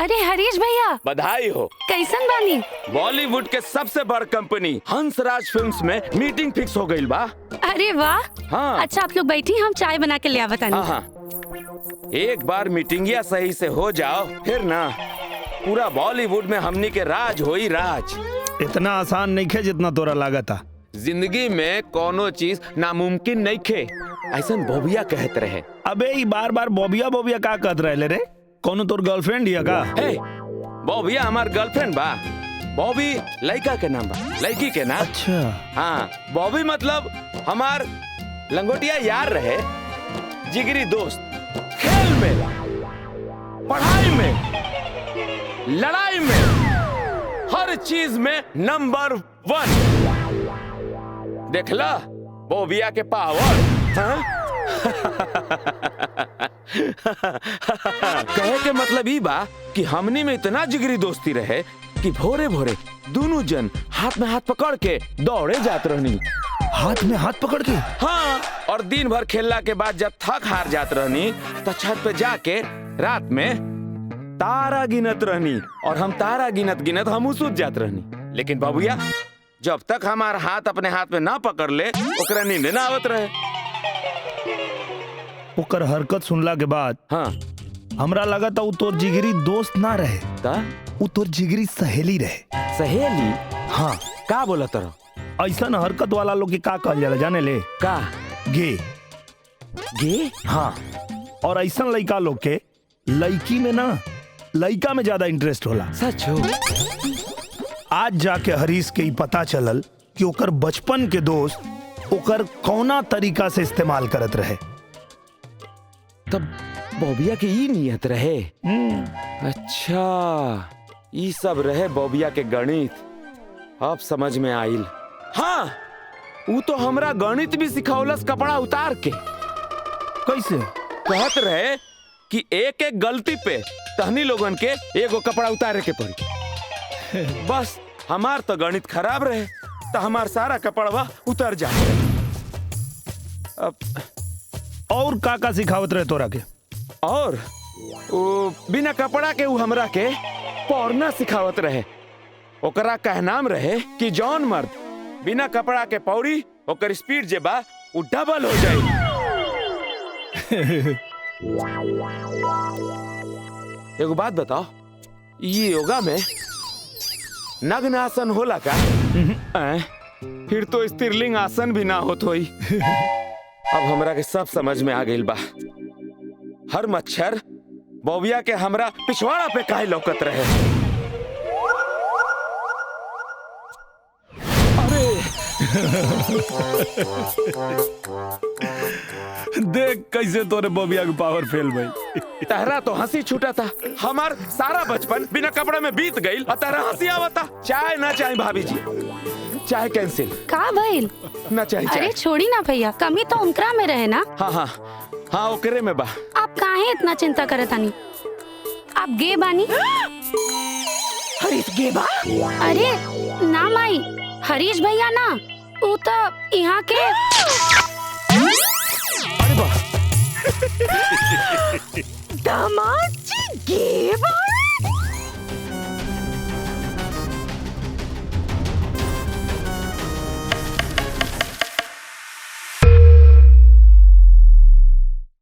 अरे हरीश भैया, बधाई हो। कैसन बानी? बॉलीवुड के सबसे बड़ कंपनी हंसराज फिल्म्स में मीटिंग फिक्स हो गई बा। अरे वाह। हाँ। अच्छा आप लोग बैठी, हम चाय बना के ले आवत आनी। हाँ, एक बार मीटिंगिया सही से हो जाओ फिर ना पूरा बॉलीवुड में हमनी के राज होई राज। इतना आसान नहीं खे जितना तोरा लागत था। जिंदगी में कोनो चीज नामुमकिन नहीं खे, ऐसा बोबिया कहत रहे। अबे ये बार बार बोबिया बोबिया का कहत रहे रे? कोनो तोर गर्लफ्रेंड हिया का? हे, बॉबिया हमार गर्लफ्रेंड बा। बॉबी लड़का के नाम बा, लड़की के नाम। अच्छा। हाँ, बॉबी मतलब हमार लंगोटिया यार रहे, जिगरी दोस्त। खेल में, पढ़ाई में, लड़ाई में, हर चीज में नंबर 1। देखला बॉबिया के पावर। हाँ? कहे के मतलब ई बा कि हमनी में इतना जिगरी दोस्ती रहे कि भोरे भोरे दोनों जन हाथ में हाथ पकड़ के दौड़े जात रहनी। हाथ में हाथ पकड़ के? हाँ, और दिन भर खेलला के बाद जब थक हार जात रहनी तो छत पे जाके रात में तारा गिनत रहनी, और हम तारा गिनत गिनत हम सूत जात रहनी। लेकिन बाबूया जब तक हमारा हाथ अपने हाथ में ना पकड़ ले ओकरा नींद ना आवत रहे। ओकर हरकत सुनला के बाद हाँ, हमरा लगा था वो तोर जिगरी दोस्त ना रहे, वो तोर जिगरी सहेली रहे। सहेली? हाँ। का बोला तरह? ऐसा हरकत वाला लोग के का कहल जाला जाने ले? का? गे। गे? हाँ। और ऐसा लड़का लोग के लड़की में ना लड़का में ज्यादा इंटरेस्ट होला। सच हो? आज जाके हरीश के ही पता चलल कि ओकर बचपन के दोस्त ओकर कौना तरीका से इस्तेमाल करत रहे। तब बॉबिया के ई नियत रहे। अच्छा, ई सब रहे बॉबिया के गणित। अब समझ में आइल। हाँ, वो तो हमरा गणित भी सिखौलस कपड़ा उतार के। कैसे? कहत रहे कि एक एक गलती पे तहनी लोगन के एगो कपड़ा उतारे के पड़ी। बस हमार तो गणित खराब रहे तो हमार सारा कपड़वा उतर जाए। अब और का सिखावत रहे तोरा के? और वो बिना कपड़ा के वो हमरा के पौरना सिखावत रहे। ओकरा कहनाम रहे कि जौन मर्द बिना कपड़ा के पौड़ी ओकर स्पीड जे बा वो डबल हो जाए। एगो बात बताओ, ये योगा में नग्न आसन होला का? फिर तो स्त्रीलिंग आसन भी ना होत होई। अब हमरा के सब समझ में आ गइल बा। हर मच्छर बॉबिया के हमरा पिछवाड़ा पे काहे लौकत रहे। अरे देख कैसे तोरे बॉबिया के पावर फेल भाई। तहरा तो हंसी छूटा था। हमार सारा बचपन बिना कपड़े में बीत गई और तहरा हंसी आवता। चाय ना चाय भाभी जी, चाय कैंसिल। का भइल? ना चाय चाय। अरे छोड़ी ना भैया, कमी तो उनकरा में रहे ना। हाँ हाँ हाँ, ओकरे में बा। आप काहे इतना चिंता करत आनी? आप गे बानी? हरीश गे बा? अरे ना माई, हरीश भैया ना, वो तो यहाँ के। अरे बा। दामाद जी गे बा?